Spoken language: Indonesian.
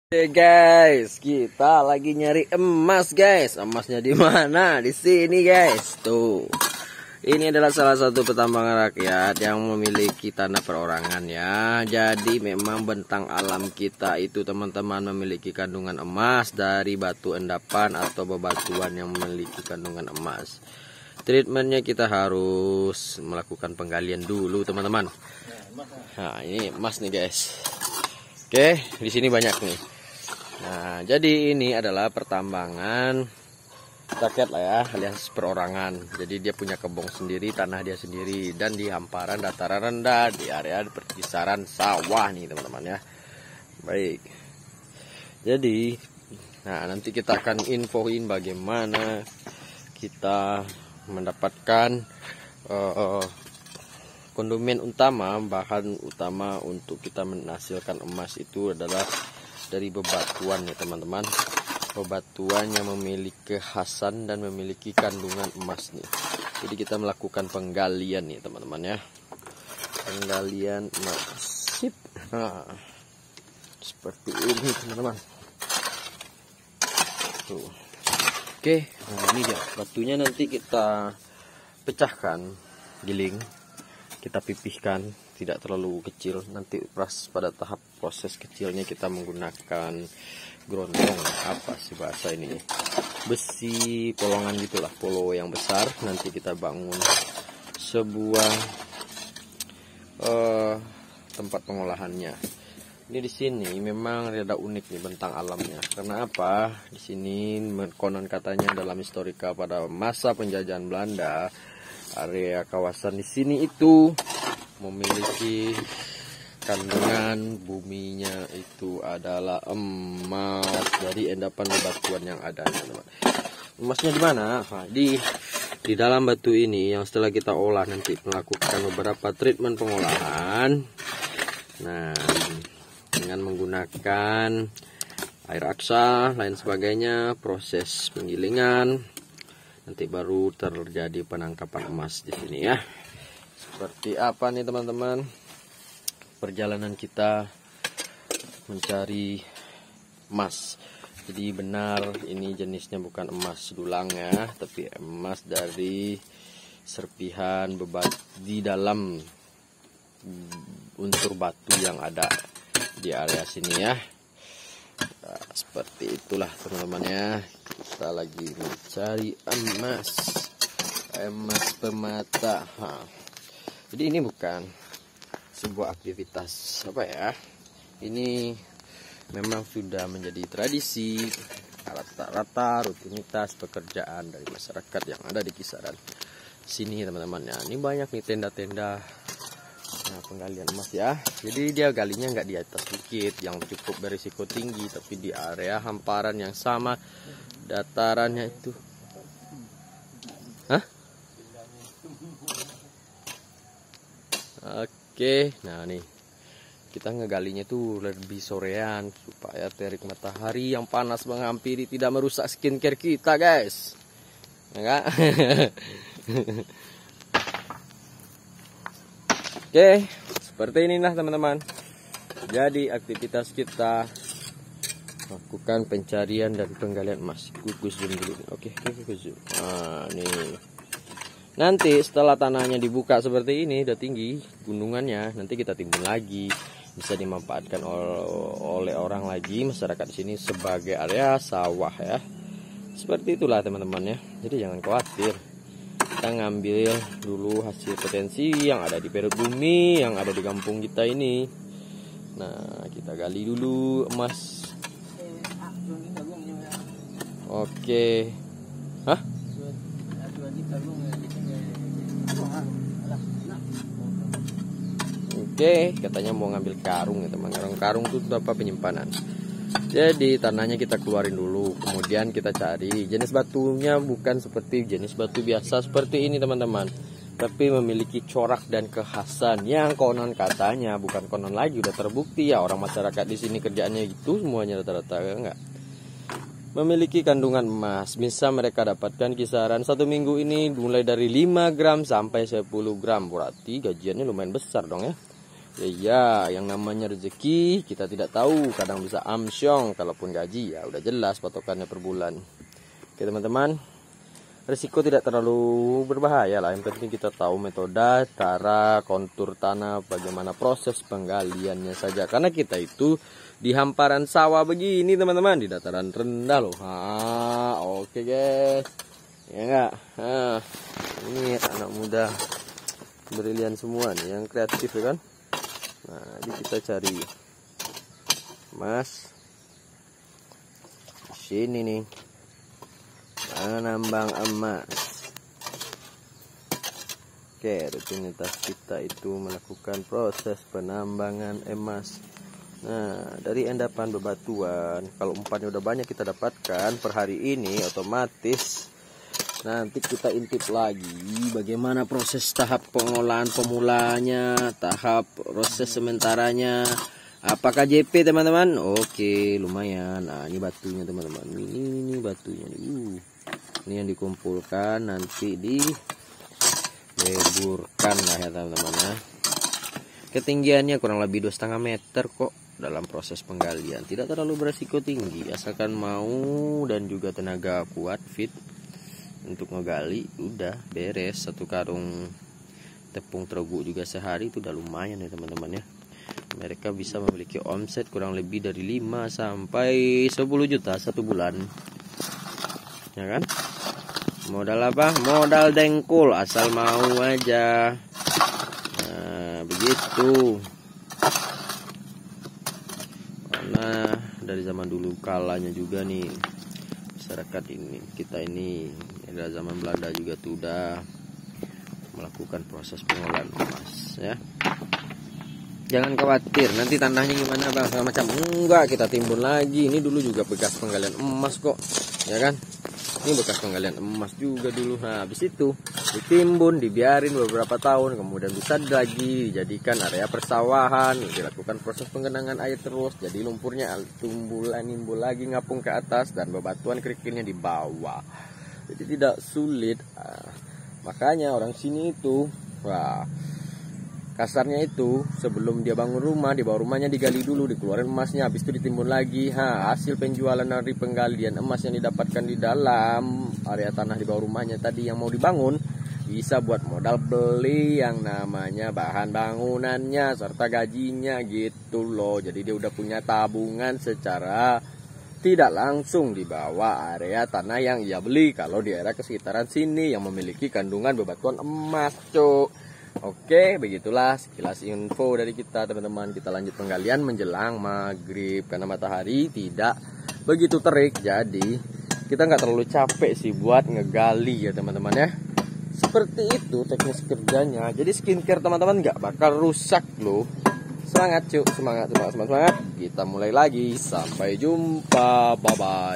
Oke guys, kita lagi nyari emas guys. Emasnya di mana? Di sini guys. Tuh. Ini adalah salah satu pertambangan rakyat yang memiliki tanah perorangan ya. Jadi memang bentang alam kita itu teman-teman memiliki kandungan emas dari batu endapan atau bebatuan yang memiliki kandungan emas. Treatmentnya kita harus melakukan penggalian dulu teman-teman. Nah ini emas nih guys. Oke, di sini banyak nih. Nah, jadi ini adalah pertambangan rakyat lah ya, alias perorangan. Jadi dia punya kebun sendiri, tanah dia sendiri, dan di hamparan dataran rendah, di area perkisaran sawah nih teman-teman ya. Baik. Jadi, nah nanti kita akan infoin bagaimana kita mendapatkan konsumen utama, bahan utama untuk kita menghasilkan emas itu adalah dari bebatuan ya teman-teman. Bebatuan yang memiliki kekhasan dan memiliki kandungan emas nih. Jadi kita melakukan penggalian nih teman-teman ya. Penggalian emas. Sip. Nah, seperti ini teman-teman. Tuh. Oke, nah ini dia batunya, nanti kita pecahkan, giling, kita pipihkan, tidak terlalu kecil. Nanti pada tahap proses kecilnya kita menggunakan grondong, apa sih bahasa ini, besi polongan gitulah, polo yang besar. Nanti kita bangun sebuah tempat pengolahannya. Ini di sini memang rada unik nih bentang alamnya. Karena apa? Di sini konon katanya dalam historika pada masa penjajahan Belanda, area kawasan di sini itu memiliki kandungan buminya itu adalah emas dari endapan bebatuan yang ada. Emasnya di mana? Nah, di dalam batu ini yang setelah kita olah nanti melakukan beberapa treatment pengolahan. Nah, dengan menggunakan air aksa lain sebagainya, proses penggilingan, nanti baru terjadi penangkapan emas di sini ya. Seperti apa nih teman-teman perjalanan kita mencari emas. Jadi benar ini jenisnya bukan emas dulang ya, tapi emas dari serpihan di dalam unsur batu yang ada di area sini ya. Nah, seperti itulah teman-teman ya. Kita lagi mencari emas permata. Jadi ini bukan sebuah aktivitas apa ya, ini memang sudah menjadi tradisi, rata-rata rutinitas pekerjaan dari masyarakat yang ada di kisaran sini teman-teman ya. Ini banyak nih tenda-tenda penggalian emas ya. Jadi dia galinya nggak di atas bukit yang cukup berisiko tinggi, tapi di area hamparan yang sama datarannya itu. Oke, nah nih kita ngegalinya tuh lebih sorean supaya terik matahari yang panas menghampiri tidak merusak skincare kita guys, enggak? Oke, seperti inilah teman-teman. Jadi aktivitas kita lakukan pencarian dan penggalian emas. Gue zoom dulu. Oke, zoom. Nah, nih. Nanti setelah tanahnya dibuka seperti ini, udah tinggi gunungannya, nanti kita timbun lagi, bisa dimanfaatkan oleh orang lagi, masyarakat di sini sebagai area sawah ya. Seperti itulah teman-teman ya. Jadi jangan khawatir. Kita ngambil dulu hasil potensi yang ada di perut bumi, yang ada di kampung kita ini. Nah, kita gali dulu emas. Oke. Hah? Oke, katanya mau ngambil karung ya teman. Karung itu apa penyimpanan. Jadi tanahnya kita keluarin dulu, kemudian kita cari jenis batunya bukan seperti jenis batu biasa seperti ini teman-teman, tapi memiliki corak dan kekhasan yang konon katanya, bukan konon lagi, udah terbukti ya, orang masyarakat di sini kerjaannya gitu semuanya rata-rata enggak. Memiliki kandungan emas, bisa mereka dapatkan kisaran 1 minggu ini mulai dari 5 gram sampai 10 gram, berarti gajiannya lumayan besar dong ya. Ya, yang namanya rezeki kita tidak tahu, kadang bisa amsyong, kalaupun gaji ya udah jelas patokannya per bulan. Oke teman-teman, risiko tidak terlalu berbahaya lah, yang penting kita tahu metode, cara, kontur tanah, bagaimana proses penggaliannya saja. Karena kita itu di hamparan sawah begini teman-teman, di dataran rendah loh. Oke guys, ya enggak? Ini anak muda brilian semua nih, yang kreatif ya kan. Nah, ini kita cari emas di sini nih, penambang emas. Oke, rutinitas kita itu melakukan proses penambangan emas. Nah, dari endapan bebatuan, kalau umpannya udah banyak kita dapatkan per hari ini, otomatis nanti kita intip lagi bagaimana proses tahap pengolahan pemulanya, tahap proses sementaranya. Apakah JP teman-teman? Oke, lumayan. Nah, ini batunya teman-teman. Ini batunya nih. Ini yang dikumpulkan nanti dileburkan lah ya teman-teman ya. Ketinggiannya kurang lebih 2,5 meter kok dalam proses penggalian. Tidak terlalu beresiko tinggi, asalkan mau dan juga tenaga kuat, fit untuk ngegali, udah beres. Satu karung tepung terigu juga sehari itu udah lumayan ya teman-teman ya. Mereka bisa memiliki omset kurang lebih dari 5 sampai 10 juta satu bulan, ya kan? Modal apa? Modal dengkul, asal mau aja. Nah, begitu. Karena dari zaman dulu kalanya juga nih, masyarakat ini, kita ini dari zaman Belanda juga tuh udah melakukan proses pengolahan emas ya. Jangan khawatir nanti tanahnya gimana bang, segala macam, enggak, kita timbun lagi. Ini dulu juga bekas penggalian emas kok, ya kan? Ini bekas penggalian emas juga dulu. Nah, habis itu ditimbun, dibiarin beberapa tahun, kemudian bisa lagi dijadikan area persawahan, dilakukan proses penggenangan air terus, jadi lumpurnya nimbul lagi, ngapung ke atas, dan bebatuan kerikilnya di bawah. Jadi tidak sulit. Makanya orang sini itu, kasarnya itu sebelum dia bangun rumah, di bawah rumahnya digali dulu, dikeluarin emasnya, habis itu ditimbun lagi. Hasil penjualan dari penggalian emas yang didapatkan di dalam area tanah di bawah rumahnya tadi yang mau dibangun, bisa buat modal beli yang namanya bahan bangunannya serta gajinya gitu loh. Jadi dia udah punya tabungan secara tidak langsung di bawah area tanah yang ia beli kalau di area kesekitaran sini yang memiliki kandungan bebatuan emas, cuk. Oke, begitulah sekilas info dari kita teman-teman. Kita lanjut penggalian menjelang maghrib karena matahari tidak begitu terik, jadi kita nggak terlalu capek sih buat ngegali ya teman-teman ya. Seperti itu teknis kerjanya. Jadi skincare teman-teman nggak bakal rusak loh. Semangat cuk, semangat. Kita mulai lagi. Sampai jumpa, bye bye.